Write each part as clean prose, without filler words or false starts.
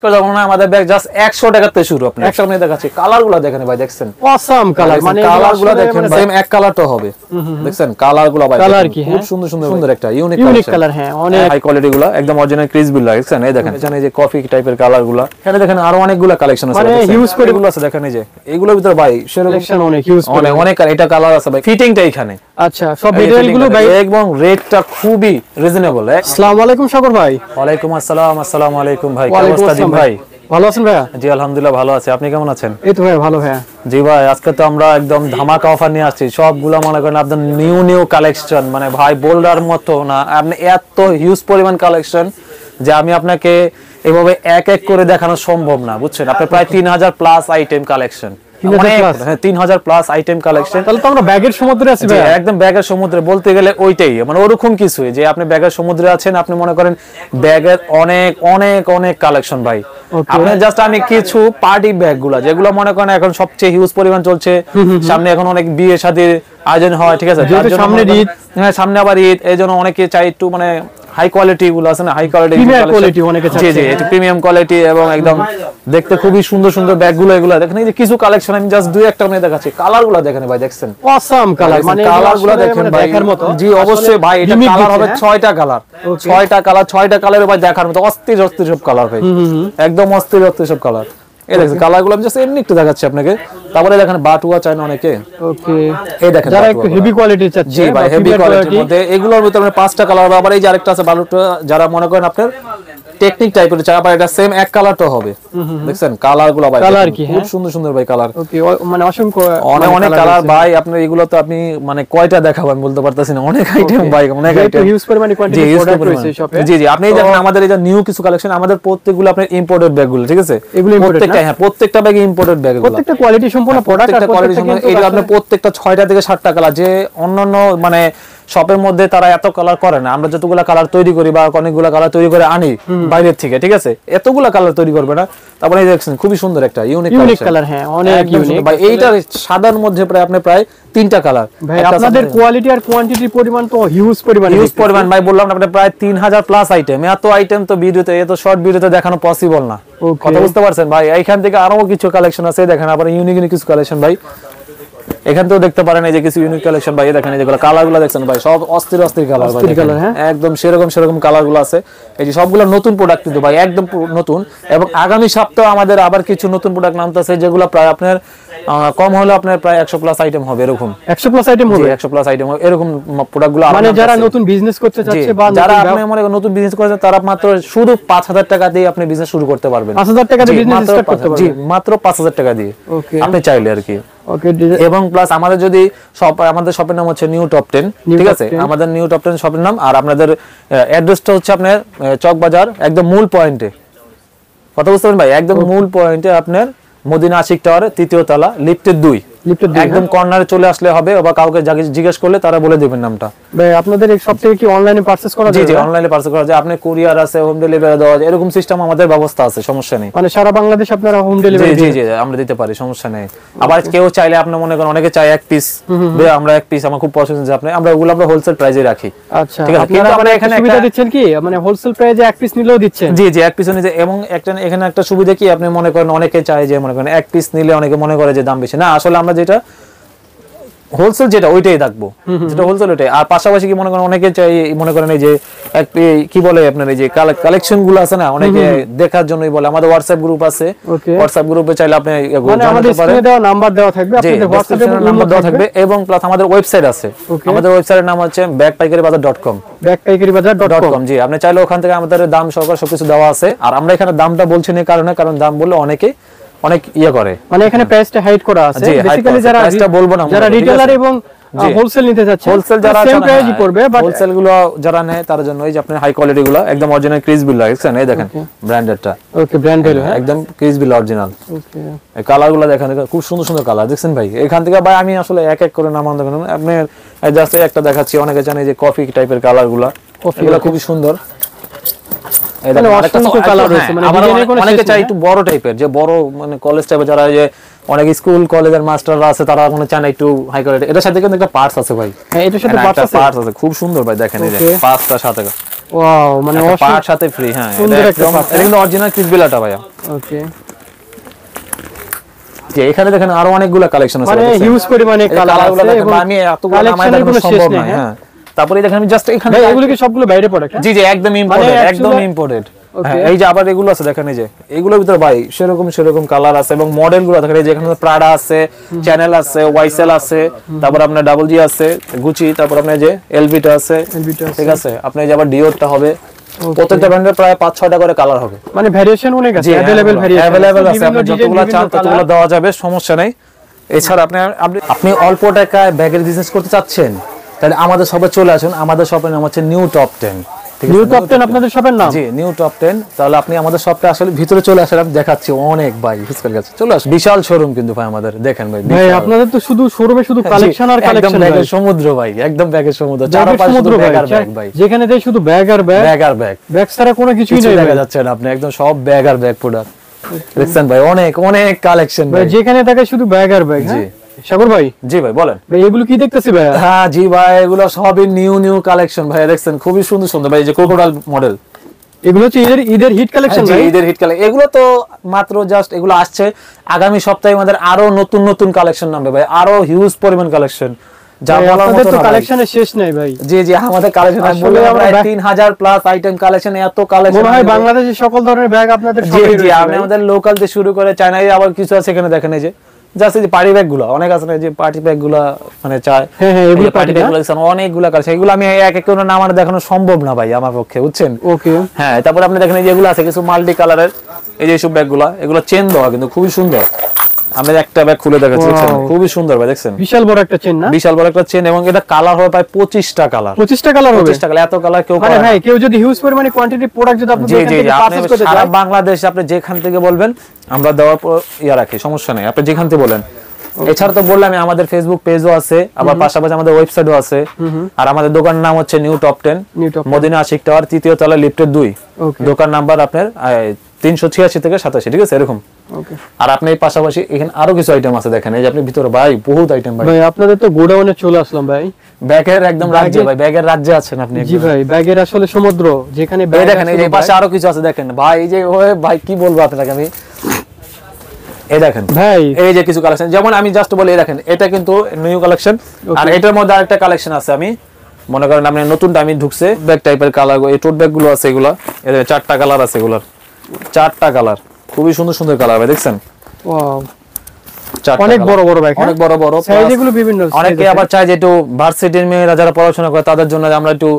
আমাদের bag just 100 টাকা থেকে শুরু। আপনি 100 টাকা দেখাচ্ছি, কালারগুলো দেখেন ভাই, দেখছেন অসাম কালার, মানে কালারগুলো দেখেন, সেম এক কালার তো হবে, দেখছেন কালারগুলো ভাই খুব সুন্দর সুন্দর সুন্দর একটা ইউনিক কালার। হ্যাঁ, অনেক হাই কোয়ালিটি গুলো, একদম অরিজিনাল ক্রিসবি গুলো, দেখছেন এই দেখেন, এখানে যে কফি টাইপের কালারগুলো, এখানে দেখেন আরো অনেকগুলো কালেকশন আছে, মানে হিউজ করে এগুলো আছে, দেখেন এই যে এগুলোর ভিতর ভাই কালেকশন অনেক হিউজ, অনেক এটা কালার আছে ভাই, ফিটিংটা এখানে। আচ্ছা, সব মেটেরিয়াল গুলো ভাই এবং রেটটা খুবই রিজনেবল। আসসালামু আলাইকুম সাগর ভাই। ওয়ালাইকুম আসসালাম। আসসালামু আলাইকুম ভাই, কি অবস্থা দিন ভাই? ভালো আছেন ভাইয়া? জি আলহামদুলিল্লাহ ভালো আছি, আপনি কেমন আছেন? এই তো ভাই ভালো ভাইয়া। জি ভাই, আজকে তো আমরা একদম ধামাকা অফার নিয়ে আসছি, সবগুলো মনে করেন আপনার নিউ কালেকশন, মানে ভাই বোল্ডার মতো না, আপনি এত হিউজ পরিমাণ কালেকশন যে আমি আপনাকে এভাবে এক এক করে দেখানো সম্ভব না, বুঝছেন? আপনি প্রায় 3000 plus item collection, 3000 plus item collection. তাহলে তো আমরা ব্যাগের সমুদ্রে আছি ভাই, একদম ব্যাগের সমুদ্রে বলতে গেলে ওইটাই, মানে ওরকম কিছু যে আপনি ব্যাগের সমুদ্রে আছেন, আপনি মনে করেন ব্যাগের অনেক অনেক অনেক কালেকশন ভাই। আপনি জাস্ট আমি কিছু পার্টি ব্যাগগুলো যেগুলো মনে করেন এখন সবচেয়ে হিউজ পরিমাণ চলছে, সামনে এখন অনেক বিয়ে শাদীর আয়োজন হয়, ঠিক আছে, সামনে ঈদ, হ্যাঁ সামনে আবার ঈদ, এইজন্য অনেকে চাই একটু মানে হাই কোয়ালিটি গুলো আছে না, হাই কোয়ালিটি অনেকে চায়, জি জি এটা প্রিমিয়াম কোয়ালিটি এবং একদম দেখতে খুবই সুন্দর সুন্দর ব্যাগগুলো, এগুলো দেখেন এই যে কিছু কালেকশন আমি জাস্ট দুই একটা নিয়ে দেখাচ্ছি, কালারগুলো দেখেন ভাই, দেখছেন অসাম কালার, মানে কালারগুলো দেখেন ভাই দেখার মতো। জি অবশ্যই ভাই, এটা কালার হবে 6টা কালার, 6টা কালারের ভাই দেখার মতো, অস্থির সব কালার ভাই, একদম অস্থির সব কালার। এই দেখেন কালারগুলো আমি জাস্ট এমনি একটু দেখাচ্ছি আপনাকে। তারপরে দেখেন বাটুয়া চায় না অনেকে, ওকে এই দেখেন যারা একটু হেভি কোয়ালিটি চাচ্ছে, জি ভাই হেভি কোয়ালিটির মধ্যে এগুলোর ভিতরে 5টা কালার হবে। আবার এই যে আরেকটা আছে বাটুয়া, যারা মনে করেন আপনার টেকনিক টাইপের চাই, আবার এটা সেম এক কালার তো হবে, দেখছেন কালারগুলো ভাই খুব সুন্দর সুন্দর ভাই কালার, ওকে মানে অসংখ্য অনেক কালার ভাই। আপনার এগুলো তো আপনি মানে কয়টা দেখাবো আমি বলতে পারতাছি না, অনেক আইটেম ভাই, অনেক আইটেম, হিউজ পরিমাণে কোয়ান্টিটি প্রোডাক্ট রয়েছে শপে। জি জি আপনি দেখেন আমাদের এই যে নিউ কিছু কালেকশন, আমাদের প্রত্যেকগুলো আপনার ইম্পোর্টেড ব্যাগগুলো, ঠিক আছে, প্রত্যেকটা, হ্যাঁ প্রত্যেকটা ব্যাগ ইম্পোর্টেড ব্যাগ, প্রত্যেকটা কোয়ালিটি সম্পূর্ণ প্রোডাক্ট, প্রত্যেকটা কোয়ালিটি সম্পূর্ণ। এটা আপনার প্রত্যেকটা 6টা থেকে 7টা কালার, যে অন্যান্য মানে শপের মধ্যে তারা এত কালার করে না, আমরা যতগুলা কালার তৈরি করি বা অনেকগুলা কালার তৈরি করে আনি বাইরের থেকে, ঠিক আছে, এতগুলা কালার তৈরি করবে না। তারপরে এই দেখছেন খুবই সুন্দর একটা ইউনিক কালার, হ্যাঁ অনেক ইউনিক ভাই। এইটা সাদার মধ্যে প্রায় আপনি প্রায় 3টা কালার ভাই। আপনাদের কোয়ালিটি আর কোয়ান্টিটির পরিমাণ তো হিউজ পরিমাণ ভাই, বললাম না আপনাদের প্রায় 3000 প্লাস আইটেম। এত আইটেম তো ভিডিওতে, এত শর্ট ভিডিওতে দেখানো পসিবল না, কথা বুঝতে পারছেন ভাই? এইখান থেকে আরো কিছু কালেকশন আছে, দেখেন আবার ইউনিক কিছু কালেকশন ভাই, এখান থেকেও দেখতে পারেন এই যে কিছু ইউনিক কালেকশন ভাই, দেখেন এই যেগুলো কালারগুলো দেখছেন ভাই, সব অস্থির কালার ভাই, একদম সেরকম কালারগুলো আছে। এই যে সবগুলো নতুন প্রোডাক্ট কিন্তু ভাই, একদম নতুন। এবং আগামী সপ্তাহে আমাদের আবার কিছু নতুন প্রোডাক্ট নামতেছে, যেগুলো প্রায় আপনার কম হলে আপনার প্রায় 100 প্লাস আইটেম হবে, এরকম 100 প্লাস আইটেম হবে, 100 প্লাস আইটেম হবে, এরকম প্রোডাক্টগুলো। মানে যারা নতুন বিজনেস করতে চাচ্ছে বা যারা আপনি মনে করেন নতুন বিজনেস করতে, তারা মাত্র শুধু 5000 টাকা দিয়ে আপনি বিজনেস শুরু করতে পারবেন। 5000 টাকা দিয়ে বিজনেস স্টার্ট করতে পারবেন, জি মাত্র 5000 টাকা দিয়ে আপনি চাইলে আর কি। ওকে, এবং প্লাস আমাদের যদি আমাদের শপের নাম হচ্ছে নিউ টপ 10, ঠিক আছে, আমাদের নিউ টপ 10 শপের নাম। আর আপনাদের অ্যাড্রেসটা হচ্ছে আপনার চকবাজার, একদম মূল পয়েন্টে, কথা বুঝতে পারেন ভাই, একদম মূল পয়েন্টে আপনার মদিনা আশিক টাওয়ারের 3য় তলা, লিফটের 2, একদম কর্নারে চলে আসলে হবে, বা কাউকে জিজ্ঞেস করলে তারা বলে দিবেন নামটা। ভাই আপনাদের এই সব থেকে কি অনলাইনে পারচেজ করা যায়? জি অনলাইনে পারচেজ করা যায়, আপনি কুরিয়ার আছে, হোম ডেলিভারি দেওয়া যায়, এরকম সিস্টেম আমাদের ব্যবস্থা আছে, সমস্যা নেই। মানে সারা বাংলাদেশ আপনারা হোম ডেলিভারি? জি আমরা দিতে পারি, সমস্যা নেই। আবার কেউ চাইলে আপনি মনে করেন অনেকে চায় এক পিস, আমরা এক পিস, আমার খুব পছন্দ যে আপনি, আমরা ওগুলো আমরা হোলসেল প্রাইসে রাখি। আচ্ছা, ঠিক আছে, কিন্তু আমরা এখানে সুবিধা দিচ্ছেন কি, মানে হোলসেল প্রাইসে এক পিস নিলেও দিচ্ছেন? জি এক পিস নিতে। এবং একটা এখানে একটা সুবিধা কি, আপনি মনে করেন অনেকে চায় যে মনে করেন এক পিস নিলে অনেকে মনে করে যে দাম বেশি, না আসলে আমরা যেটা হোলসেল যেটা ওইটাই রাখবো, যেটা হোলসেল ওইটাই। আর পাশাপাশি কি মনে করেন অনেকে চাই মনে করেন এই যে কি বলে আপনার এই যে কালেকশন গুলো আছে না, অনেকে দেখার জন্যই বলে। আমাদের হোয়াটসঅ্যাপ গ্রুপ আছে, হোয়াটসঅ্যাপ গ্রুপে চাইলে আপনি আমাদের স্ক্রিনে দেওয়া নাম্বার দেওয়া থাকবে, আপনাদের হোয়াটসঅ্যাপে নাম্বার দেওয়া থাকবে। এবং প্লাস আমাদের ওয়েবসাইট আছে, আমাদের ওয়েবসাইটের নাম হচ্ছে bagpaikaribazaar.com, bagpaikaribazaar.com। জি আপনি চাইলে ওখান থেকে আমাদের দাম সহকারে সবকিছু দেওয়া আছে। আর আমরা এখানে দামটা বলছি না কারণ দাম বললে অনেকে অনেক করে, মানে এখানে প্রাইসটা হাইড করা আছে। বেসিক্যালি যারা প্রাইসটা বলবো না, যারা রিটেলার এবং হোলসেল নিতে যাচ্ছে, হোলসেল যারা সেম প্রাইসই পড়বে, বাট হোলসেল গুলো যারা নেয় তার জন্য এই যে আপনি হাই কোয়ালিটি গুলো, একদম অরিজিনাল ক্রিসবি দেখছেন, এই দেখেন ব্র্যান্ডেডটা, ওকে ব্র্যান্ডেড, একদম ক্রিসবি অরিজিনাল। ওকে, এই কালার গুলো দেখেন, খুব সুন্দর সুন্দর কালার দেখছেন ভাই। এখান থেকে ভাই আমি আসলে এক এক করে নাম দেখেন, আপনি জাস্ট একটা দেখাচ্ছি। অনেকে জানে যে কফি টাইপের কালার গুলো, এগুলো খুবই সুন্দর। অনেকে চাই একটু বড় টাইপের, যে বড় মানে কলেজ টাইপের, যারা যে অনেক স্কুল কলেজের মাস্টাররা আছে, তারা মনে চায় না একটু হাই কোয়ালিটি। এটার সাথে কিন্তু একটা পার্টস আছে ভাই, হ্যাঁ এটার সাথে পার্টস আছে, খুব সুন্দর ভাই, দেখেন এই যে পাঁচটা সাথে ওয়াও, মানে পার্ট সাথে ফ্রি। হ্যাঁ, এটা কিন্তু অরিজিনাল ক্রিসবিলাটা ভাইয়া। ওকে, যে এখানে দেখেন আরো অনেকগুলো কালেকশন আছে, মানে হিউজ পরিমাণে কালার আছে এবং আমি এতগুলো নামায় দেখানো সম্ভব না। হ্যাঁ, তারপরে দেখেন আমি জাস্ট এখানে, এগুলো কি সবগুলো বাইরে প্রোডাক্ট? জি জি, একদম ইম্পোর্টেড, একদম ইম্পোর্টেড। হ্যাঁ, এই যে আবার এগুলো আছে দেখেন, এই যে এগুলোর ভিতরে ভাই সেরকম কালার আছে এবং মডেল গুলো দেখেন। এই যে এখানে প্রাডা আছে, চ্যানেল আছে, ওয়াইসেল আছে, তারপর আপনার ডাবল জি আছে, গুচি, তারপর আপনার যে এলভিটা আছে, ঠিক আছে। আপনি যে আবার ডিওরটা হবে, প্রত্যেকটা ব্র্যান্ডের প্রায় 5-6টা করে কালার হবে, মানে ভেরিয়েশন অনেক আছে, अवेलेबल আছে। আপনি যতগুলো চান ততগুলো দেওয়া যাবে, সমস্যা নেই। এছাড়া আপনি অল্প টাকায় ব্যাগের বিজনেস করতে চাচ্ছেন, তাহলে আমাদের শপে চলে আসুন। আমাদের শপের নাম হচ্ছে নিউ টপ 10। নিউ টপ 10 আপনাদের শপের নাম? জি, নিউ টপ 10। তাহলে আপনি আমাদের শপটা আসলে ভিতরে চলে আসেন, আমি দেখাচ্ছি অনেক ভাই ফিজিক্যাল কাছে চলে আসুন। বিশাল শোরুম কিন্তু ভাই আমাদের, দেখেন ভাই। ভাই আপনাদের তো শুধু শোরুমে শুধু কালেকশন আর কালেকশন, ব্যাগের সমুদ্র ভাই, একদম ব্যাগের সমুদ্র, চারপাশে শুধু ব্যাগ আর ব্যাগ ভাই। যেখানে দেই শুধু ব্যাগ আর ব্যাগ, ব্যাগ আর ব্যাগ, ব্যাগ ছাড়া কোনো কিছুই নেই দেখা যাচ্ছে না। আপনি একদম সব ব্যাগ আর ব্যাগ প্রোডাক্ট দেখছেন ভাই, অনেক অনেক কালেকশন ভাই, যেখানে থাকে শুধু ব্যাগ আর ব্যাগ। জি সাগর ভাই। জি ভাই বলেন ভাই, এগুলো কি দেখতেছি ভাই? হ্যাঁ জি ভাই, এগুলো সবই নিউ কালেকশন ভাই, দেখছেন খুবই সুন্দর ভাই। এই যে ক্রোকোডাইল মডেল, এগুলো হচ্ছে ঈদের হিট কালেকশন ভাই। ঈদের হিট কালেকশন এগুলো তো মাত্র জাস্ট এগুলো আসছে। আগামী সপ্তাহে আমাদের আরো নতুন কালেকশন নামবে ভাই, আরো হিউজ পরিমাণ কালেকশন, যা বলার মতো না। কালেকশনের শেষ নাই ভাই। জি জি, আমাদের কালেকশন আসলে আমরা 3000 প্লাস আইটেম কালেকশন, এত কালেকশন মনে হয় বাংলাদেশের সকল ধরনের ব্যাগ আপনাদের সবই রয়েছে। জি, আমাদের লোকাল থেকে শুরু করে চায়নায় আবার কিছু আছে এখানে দেখেন। এই যে জাস্ট এই যে পার্টি ব্যাগ গুলো অনেক আছে না, যে পার্টি ব্যাগ গুলো মানে চায়। হ্যাঁ হ্যাঁ, এগুলো পার্টি ব্যাগ গুলো অনেকগুলো কালেকশন, এগুলো আমি এক এক করে নাম দেখানো সম্ভব না ভাই আমার পক্ষে, বুঝছেন? ওকে। হ্যাঁ, তারপর আপনি দেখেন এই যেগুলো আছে কিছু মাল্টি কালারের, এই যে সব ব্যাগ গুলো, এগুলো চেন দেওয়া কিন্তু খুবই সুন্দর। আমি একটা ব্যাগ খুলে দেখাচ্ছি, খুবই সুন্দর ভাই, দেখছেন বিশাল বড় একটা চেন না? বিশাল বড় একটা চেন, এবং এটা কালার হবে প্রায় 25টা কালার। 25টা কালার হবে? 25টা কালার, এত কালার কেউ মানে ভাই কেউ যদি হিউজ পরিমাণে কোয়ান্টিটি প্রোডাক্ট যদি আপনি পারচেজ করতে চান, সারা বাংলাদেশে আপনি যেখান থেকে বলবেন আমরা দেওয়ার রাখি, সমস্যা নেই, আপনি যেখান থেকে বলেন। এছাড়া তো বললাম আমাদের ফেসবুক পেজও আছে, আবার পাশাপাশি আমাদের ওয়েবসাইটও আছে। আর আমাদের দোকানের নাম হচ্ছে new top 10, Madina Ashiq tower, 3য় তলা, লিফটের 2। দোকান নাম্বার আপনার 386 থেকে 87, ঠিক আছে এরকম। আর আপনি পাশাপাশি এখানে আরো কিছু আইটেম আছে, দেখেন এই যে আপনি ভিতরে ভাই বহুত আইটেম ভাই। ভাই আপনাদের তো গোডাউনে চলে আসলাম ভাই, ব্যাগের একদম রাজ্যে ভাই, ব্যাগের রাজ্যে আছেন আপনি। জি ভাই, ব্যাগের আসলে সমুদ্র, যেখানে ব্যাগ দেখেন এই যে পাশে আরো কিছু আছে দেখেন ভাই। এই যে ভাই কি বলবো আপনাকে আমি, এই দেখেন ভাই এই যে কিছু কালেকশন, যেমন আমি জাস্ট বলি দেখেন এটা কিন্তু নিউ কালেকশন। আর এটার মধ্যে আরেকটা কালেকশন আছে, আমি মনে করেন আপনি নতুন দামি ঢুকছে ব্যাগ টাইপের কালার, এই টোট ব্যাগ গুলো আছে, এগুলা এর 4টা কালার আছে, এগুলার 4টা কালার, খুবই সুন্দর কালার ভাই, দেখছেন? ওয়াও, অনেক বড় ব্যাগ, অনেক বড় সাইজগুলো বিভিন্ন। অনেকে আবার চায় যে একটু ভার্সিটির মেয়েরা যারা পড়াশোনা করে তাদের জন্য আমরা একটু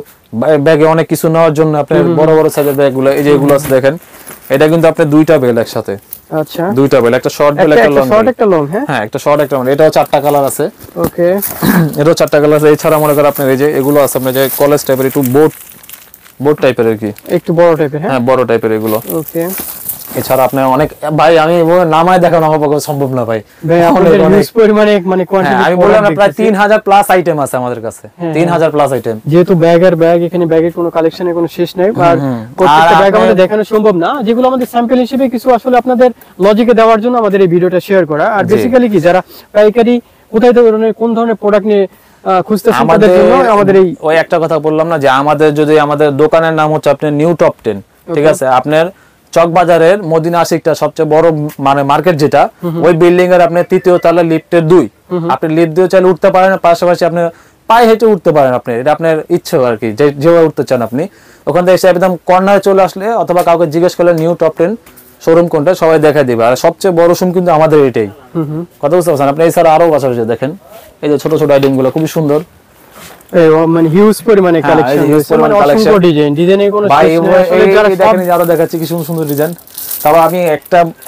ব্যাগে অনেক কিছু নেওয়ার জন্য আপনার বড় সাইজের ব্যাগগুলো, এই যে এগুলো আছে দেখেন। এটা কিন্তু আপনি দুইটা বেল একসাথে, আচ্ছা দুইটা বেল, একটা শর্ট বেল একটা লং, একটা লং। হ্যাঁ একটা শর্ট একটা লং, এটাও 4টা কালার আছে। ওকে, এটাও 4টা কালার আছে। এছাড়া মনে করেন আপনার এই যে এগুলো আছে আপনার যে কলেজ টাইপের, একটু বোট টাইপের আর কি, একটু বড় টাইপের। হ্যাঁ বড় টাইপের এগুলো। ওকে। এছাড়া আপনার অনেক ভাই, আমি নামায় দেখানো আমার পক্ষে সম্ভব না ভাই, ভাই আমাদের হিউজ পরিমাণে মানে কোয়ান্টিটি, আমি বললাম না প্রায় 3000 প্লাস আইটেম আছে আমাদের কাছে, 3000 প্লাস আইটেম। যেহেতু ব্যাগ আর ব্যাগ, এখানে ব্যাগের কোনো কালেকশনের কোনো শেষ নাই, আর প্রত্যেকটা ব্যাগ আমাদের দেখানো সম্ভব না। যেগুলো আমাদের স্যাম্পল হিসেবে কিছু আসলে আপনাদের লজিকে দেওয়ার জন্য আমাদের এই ভিডিওটা শেয়ার করা। আর বেসিক্যালি কি যারা পাইকারি কোথায় কোন ধরনের প্রোডাক্ট নিয়ে খুঁজতেছেন তাদের জন্য আমাদের এই ওই একটা কথা বললাম না যে আমাদের দোকানের নাম হচ্ছে আপনার নিউ টপ 10, ঠিক আছে? আপনার চকবাজারের মদিনা আশিকটা সবচেয়ে বড় মানে মার্কেট যেটা, ওই বিল্ডিং এর আপনার 3য় তলা, লিফটের 2। আপনি লিফট দিয়ে চাইলে উঠতে পারেন, পাশাপাশি আপনি পায়ে হেঁটে উঠতে পারেন, আপনি এটা আপনার ইচ্ছে আর কি, যেভাবে উঠতে চান আপনি। ওখান থেকে এসে একদম কর্নারে চলে আসলে অথবা কাউকে জিজ্ঞেস করলে নিউ টপ 10 শোরুম কোনটা সবাই দেখা দিবে। আর সবচেয়ে বড় শোরুম কিন্তু আমাদের এটাই, কথা বুঝতে পারছেন? আপনি এছাড়া আরো পাশাপাশি দেখেন এই যে ছোট আইটেম গুলো খুবই সুন্দর, মানে হিউজ পরিমাণে কালেকশন, মানে অসংখ্য ডিজাইনের কোনো শেষ নেই আসলে। যারা দেখেন আরো দেখাচ্ছি কি সুন্দর ডিজাইন। তারপর আমি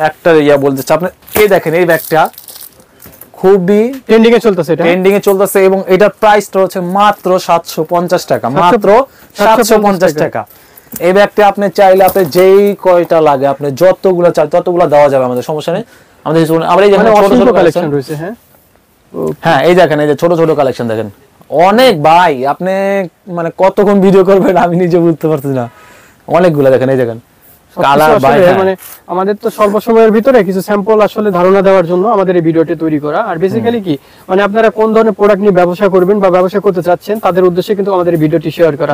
একটা বলতে চাই, আপনি এই দেখেন এই ব্যাগটা খুবই ট্রেন্ডিং এ চলতেছে, এবং এটার প্রাইসটা হচ্ছে মাত্র 750 টাকা, মাত্র 750 টাকা। এই ব্যাগটা আপনি চাইলে আপনি যেই কয়টা লাগে আপনি যতগুলো চাই ততগুলো দেওয়া যাবে, আমাদের সমস্যা নেই। আমাদের আমরা এই যে ছোট কালেকশন রয়েছে, হ্যাঁ এই দেখেন এই যে ছোট কালেকশন দেখেন অনেক ভাই, আপনি মানে কতক্ষণ ভিডিও করবেন আমি নিজে বুঝতে পারছি না, অনেকগুলো দেখেন। এই দেখেন কালার ভাই মানে আমাদের তো স্বল্প সময়ের ভিতরে কিছু স্যাম্পল আসলে ধারণা দেওয়ার জন্য আমাদের এই ভিডিওটি তৈরি করা। আর বেসিক্যালি কি মানে আপনারা কোন ধরনের প্রোডাক্ট নিয়ে ব্যবসা করবেন বা ব্যবসা করতে চাচ্ছেন তাদের উদ্দেশ্যে কিন্তু আমাদের এই ভিডিওটি শেয়ার করা।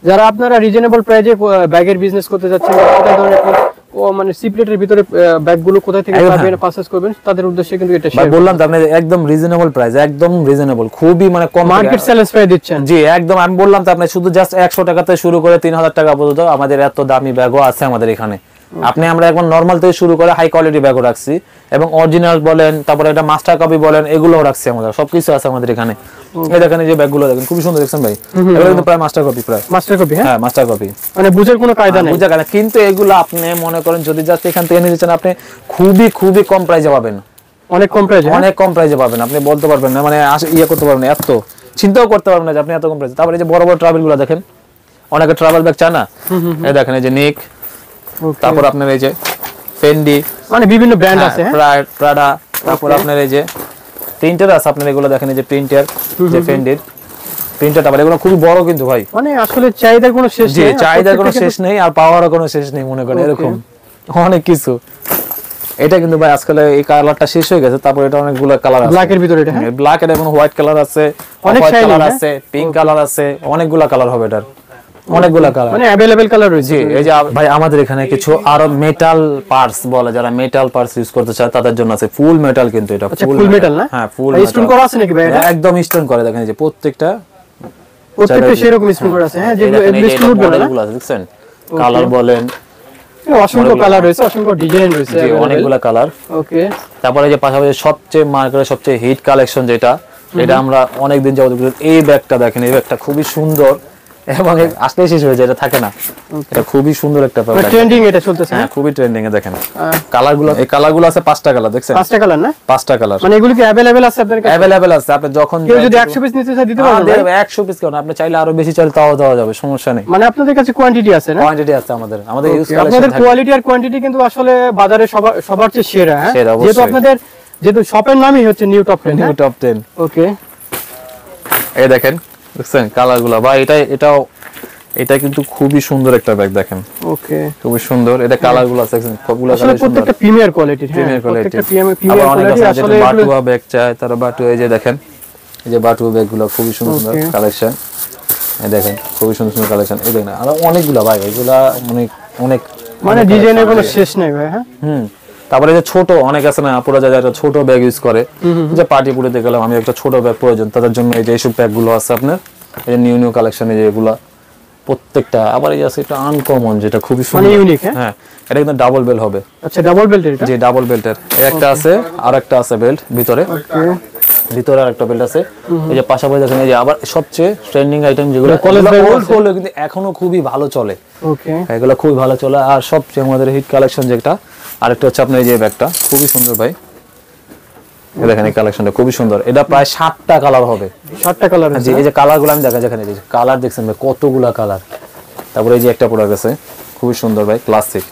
যারা আপনারা রিজনেবল প্রাইসে ব্যাগের বিজনেস করতে যাচ্ছেন, কোন ধরনের মানে সিপ্লেটের ভিতরে ব্যাগগুলো কোথা থেকে পাবেন পারচেজ করবেন তাদের উদ্দেশ্যে কিন্তু এটা শেয়ার বললাম তো আপনি একদম রিজনেবল প্রাইস, একদম রিজনেবল, খুবই মানে কম মার্কেট চ্যালেঞ্জ প্রাইস দিচ্ছেন। জি একদম, আমি বললাম তো আপনি শুধু জাস্ট 100 টাকা থেকে শুরু করে 3000 টাকা পর্যন্ত আমাদের এত দামি ব্যাগও আছে আমাদের এখানে। আপনি আমরা এখন নরমাল থেকে শুরু করে হাই কোয়ালিটি ব্যাগও রাখছি এবং অরিজিনাল বলেন, তারপরে এটা মাস্টার কপি বলেন, এগুলোও রাখছি আমাদের, সবকিছু আছে আমাদের এখানে। এই দেখেন এই যে ব্যাগগুলো দেখেন খুব সুন্দর, দেখছেন ভাই? এগুলো কিন্তু প্রায় মাস্টার কপি, প্রায় মাস্টার কপি। হ্যাঁ মাস্টার কপি, মানে বুঝার কোনো কায়দা নেই, বুঝা কায়দা। কিন্তু এগুলো আপনি মনে করেন যদি জাস্ট এখান থেকে নিতে চান আপনি খুবই খুবই কম প্রাইসে পাবেন, অনেক কম প্রাইসে, অনেক কম প্রাইসে পাবেন। আপনি বলতে পারবেন না, মানে ইয়ে করতে পারবেন না, এত চিন্তাও করতে পারবেন না যে আপনি এত কম প্রাইসে। তারপরে এই যে বড় বড় ট্রাভেল গুলো দেখেন, অনেকে ট্রাভেল ব্যাগ চায় না, এই দেখেন এই যে নিক, তারপর আপনার এই যে ফেন্ডি, মানে বিভিন্ন ব্র্যান্ড আছে, প্রাডা, তারপর আপনার এই যে প্রিন্টার আছে, আপনার এগুলো দেখেন এই যে প্রিন্টার, যে ফেন্ডির প্রিন্টারটা, আবার এগুলো খুব বড় কিন্তু ভাই, মানে আসলে চাহিদার কোনো শেষ নেই, চাহিদার কোনো শেষ নেই আর পাওয়ারও কোনো শেষ নেই, মনে করেন এরকম অনেক কিছু। এটা কিন্তু ভাই আজকাল এই কালারটা শেষ হয়ে গেছে, তারপর এটা অনেকগুলো কালার আছে, ব্ল্যাক এর ভিতরে এটা, হ্যাঁ ব্ল্যাক এর এবং হোয়াইট কালার আছে, অনেক কালার আছে, পিঙ্ক কালার আছে, অনেকগুলো কালার হবে এটার, অনেকগুলো কালার, মানে अवेलेबल কালার রয়েছে। এই যে ভাই আমাদের এখানে কিছু আরো মেটাল পার্টস বলে, যারা মেটাল পার্টস ইউজ করতে চায় তাদের জন্য আছে ফুল মেটাল, কিন্তু এটা ফুল মেটাল না? হ্যাঁ ফুল স্টোন করা আছে নাকি ভাই? এটা একদম স্টোন করে, দেখেন এই যে প্রত্যেকটা সেরকম স্টোন করা আছে। হ্যাঁ যেগুলো স্টোন বলে না, দেখছেন কালার বলেন, অসংখ্য কালার রয়েছে, অসংখ্য ডিজাইন রয়েছে, অনেকগুলো কালার। ওকে, তারপরে যে পাশাপাশি সবচেয়ে মার্কেটের সবচেয়ে হিট কালেকশন যেটা, এটা আমরা অনেকদিন যাবত, এই ব্যাগটা দেখেন, এই ব্যাগটা খুবই সুন্দর এবং আসলে শেষ হয়ে যায়, এটা থাকে না, এটা খুবই সুন্দর একটা ব্যাগ, ট্রেন্ডিং এটা চলতেছে। হ্যাঁ খুবই ট্রেন্ডিং এ। দেখেন কালারগুলো, এই কালারগুলো আছে 5টা কালার, দেখছেন 5টা কালার না? 5টা কালার, মানে এগুলো কি अवेलेबल আছে আপনাদের কাছে? अवेलेबल আছে, আপনি যখন কেউ যদি 100 পিস নিতে চায় দিতে পারবেন? 100 পিস কেন, আপনি চাইলে আরো বেশি চাইলে তাও দেওয়া যাবে, সমস্যা নেই। মানে আপনাদের কাছে কোয়ান্টিটি আছে না? কোয়ান্টিটি আছে আমাদের ইউজ কালেকশন। আপনাদের কোয়ালিটি আর কোয়ান্টিটি কিন্তু আসলে বাজারে সবার চেয়ে সেরা, হ্যাঁ যেহেতু শপের নামই হচ্ছে নিউ টপ 10, নিউ টপ 10। ওকে, এই দেখেন দেখছেন কালারগুলো, বা এটা কিন্তু খুবই সুন্দর একটা ব্যাগ, দেখেন ওকে খুবই সুন্দর, এটা কালারগুলো আছে সবগুলো কালার সুন্দর, প্রত্যেকটা premier quality, premier quality, premier quality. আসলে বাটুয়া ব্যাগ চায় তারা বাটু, এই যে দেখেন এই যে বাটু ব্যাগগুলো খুবই সুন্দর সুন্দর কালেকশন, এই দেখেন খুবই সুন্দর সুন্দর কালেকশন, এই দেখেন আর অনেকগুলো ভাই, এগুলা অনেক মানে ডিজাইনের কোনো শেষ নাই ভাই। হ্যাঁ তারপরে যে ছোট অনেক আছে না, পুরো যারা ছোট ব্যাগ ইউজ করে, যে পার্টি পুরোতে গেলাম আমি একটা ছোট ব্যাগ প্রয়োজন, তাদের জন্য এই যে এইসব ব্যাগগুলো আছে আপনার, এই নিউ নিউ কালেকশন, এই যে এগুলা প্রত্যেকটা। আবার এই আছে এটা আনকমন, যেটা খুবই সুন্দর, মানে ইউনিক। হ্যাঁ এটা কিন্তু ডাবল বেল্ট হবে। আচ্ছা ডাবল বেল্টের এটা? জি ডাবল বেল্টের, একটা আছে আর একটা আছে বেল্ট ভিতরে, ভিতরে আরেকটা বেল্ট আছে। এই যে পাশাপাশি দেখেন এই যে আবার সবচেয়ে ট্রেন্ডিং আইটেম যেগুলো ওল্ড হলো কিন্তু এখনো খুবই ভালো চলে, ওকে এগুলো খুবই ভালো চলে। আর সবচেয়ে আমাদের হিট কালেকশন যেটা আরেকটা হচ্ছে আপনার এই যে ব্যাগটা খুবই সুন্দর ভাই, এই দেখেন এই কালেকশনটা খুবই সুন্দর, এটা প্রায় 7টা কালার হবে। 7টা কালার আছে? জি এই যে কালারগুলো আমি দেখা যেখানে এই যে কালার দেখছেন ভাই, কতগুলা কালার। তারপরে এই যে একটা প্রোডাক্ট আছে খুবই সুন্দর ভাই, ক্লাসিক,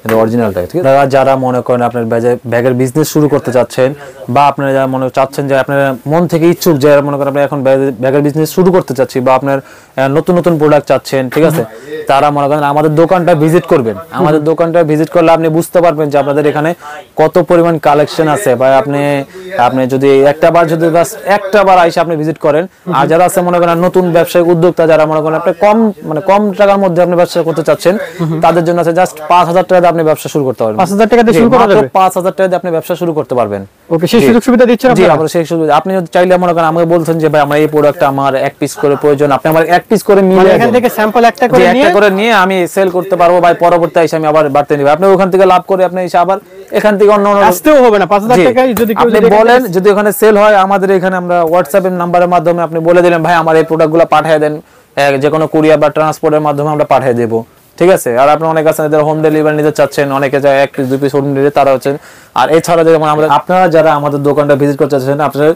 এটা অরিজিনালটা, ঠিক আছে। যারা মনে করেন আপনার ব্যাগের বিজনেস শুরু করতে চাচ্ছেন, বা আপনারা যারা মনে চাচ্ছেন যে আপনার মন থেকে ইচ্ছুক যে মনে করেন আপনি এখন ব্যাগের বিজনেস শুরু করতে চাচ্ছি, বা আপনার নতুন নতুন প্রোডাক্ট চাচ্ছেন, ঠিক আছে, তারা মনে করেন আমাদের দোকানটা ভিজিট করবেন। আমাদের দোকানটা ভিজিট করলে আপনি বুঝতে পারবেন যে আপনাদের এখানে কত পরিমাণ কালেকশন আছে, বা আপনি যদি একটা বার আইসা আপনি ভিজিট করেন। আর যারা আছে মনে করেন নতুন ব্যবসায়িক উদ্যোক্তা, যারা মনে করেন আপনি কম টাকার মধ্যে আপনি ব্যবসা করতে চাচ্ছেন, তাদের জন্য আছে জাস্ট 5000 টাকা দিয়ে আপনি ব্যবসা শুরু করতে পারবেন। 5000 টাকা দিয়ে শুরু করা যাবে? 5000 টাকা দিয়ে আপনি ব্যবসা শুরু করতে পারবেন। ওকে, সেই সুযোগ সুবিধা দিচ্ছেন আপনারা? জি আমরা সেই সুযোগ, আপনি যদি চাইলে মনে করেন আমাকে বলছেন যে ভাই আমার এই প্রোডাক্টটা আমার 1 পিস করে প্রয়োজন, আপনি আমার 1 পিস করে নিয়ে এখান থেকে স্যাম্পল একটা করে নিয়ে আমি সেল করতে পারবো ভাই, পরবর্তীতে এসে আমি আবার বাড়তে নিব, আপনি ওখান থেকে লাভ করে আপনি এসে আবার এখান থেকে অন্য আসতেও হবে না। 5000 টাকায় যদি কেউ বলেন, যদি ওখানে সেল হয়, আমাদের এখানে আমরা হোয়াটসঅ্যাপ এর নাম্বারের মাধ্যমে আপনি বলে দিলেন ভাই আমার এই প্রোডাক্টগুলো পাঠিয়ে দেন, যে কোনো কুরিয়ার বা ট্রান্সপোর্টের মাধ্যমে আমরা পাঠিয়ে দেব, ঠিক আছে। আর আপনি অনেক আছে যারা হোম ডেলিভারি নিতে চাচ্ছেন, অনেকে যায় 1 পিস 2 পিস হোম ডেলিভারি তারা হচ্ছেন। আর এছাড়া যেমন আপনারা যারা আমাদের দোকানটা ভিজিট করতে চাচ্ছেন, আপনারা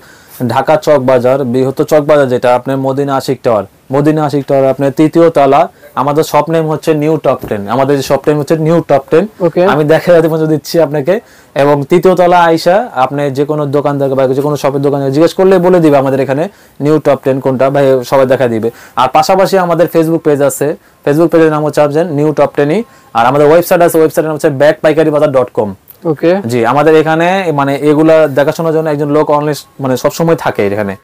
ঢাকা চক বাজার, বৃহত্তর চক বাজার যেটা আপনার মদিনা আশিক টাওয়ার, মদিনা আশিক টাওয়ার আপনার 3য় তলা। আমাদের শপ নেম হচ্ছে নিউ টপ 10, আমাদের শপ নেম হচ্ছে নিউ টপ 10। আমি দেখা দিচ্ছি আপনাকে। এবং 3য় তলা আইসা আপনি যে কোনো দোকানদার বা যে কোনো শপের দোকানে জিজ্ঞেস করলে বলে দিবে আমাদের এখানে নিউ টপ 10 কোনটা, ভাই সবাই দেখা দিবে। আর পাশাপাশি আমাদের ফেসবুক পেজ আছে, ফেসবুক পেজের নাম হচ্ছে আপনার নিউ টপ 10ই। আর আমাদের ওয়েবসাইট আছে, ওয়েবসাইটের নাম হচ্ছে bagpaikaribazaar.com। ওকে, জি, আমাদের এখানে মানে এগুলা দেখাশোনার জন্য একজন লোক অনলাইন মানে সবসময় থাকে এখানে।